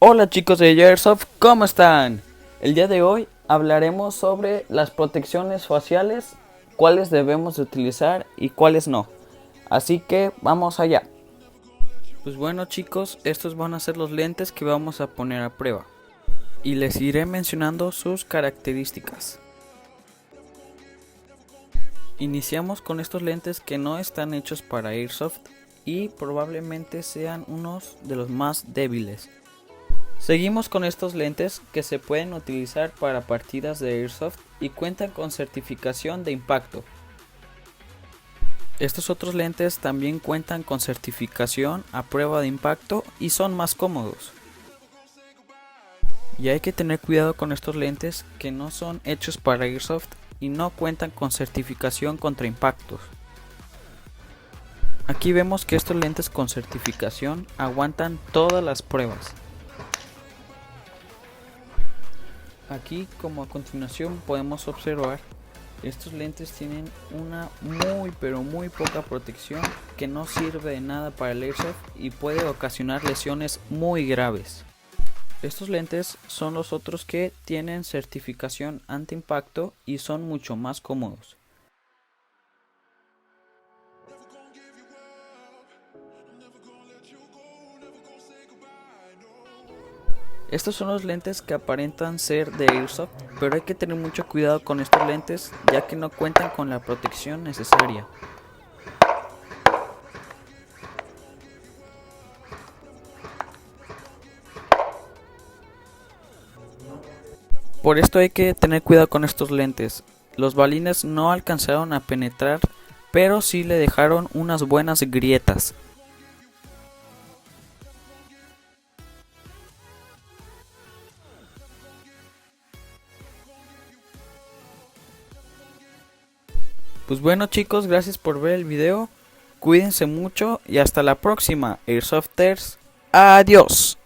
Hola chicos de Airsoft, ¿cómo están? El día de hoy hablaremos sobre las protecciones faciales, cuáles debemos de utilizar y cuáles no. Así que vamos allá. Pues bueno chicos, estos van a ser los lentes que vamos a poner a prueba. Y les iré mencionando sus características. Iniciamos con estos lentes que no están hechos para Airsoft y probablemente sean unos de los más débiles. Seguimos con estos lentes que se pueden utilizar para partidas de Airsoft y cuentan con certificación de impacto. Estos otros lentes también cuentan con certificación a prueba de impacto y son más cómodos. Y hay que tener cuidado con estos lentes que no son hechos para Airsoft y no cuentan con certificación contra impactos. Aquí vemos que estos lentes con certificación aguantan todas las pruebas. Aquí, como a continuación podemos observar, estos lentes tienen una muy poca protección que no sirve de nada para el Airsoft y puede ocasionar lesiones muy graves. Estos lentes son los otros que tienen certificación anti-impacto y son mucho más cómodos. Estos son los lentes que aparentan ser de Airsoft, pero hay que tener mucho cuidado con estos lentes ya que no cuentan con la protección necesaria. Por esto hay que tener cuidado con estos lentes. Los balines no alcanzaron a penetrar, pero sí le dejaron unas buenas grietas. Pues bueno chicos, gracias por ver el video. Cuídense mucho y hasta la próxima, Airsofters. Adiós.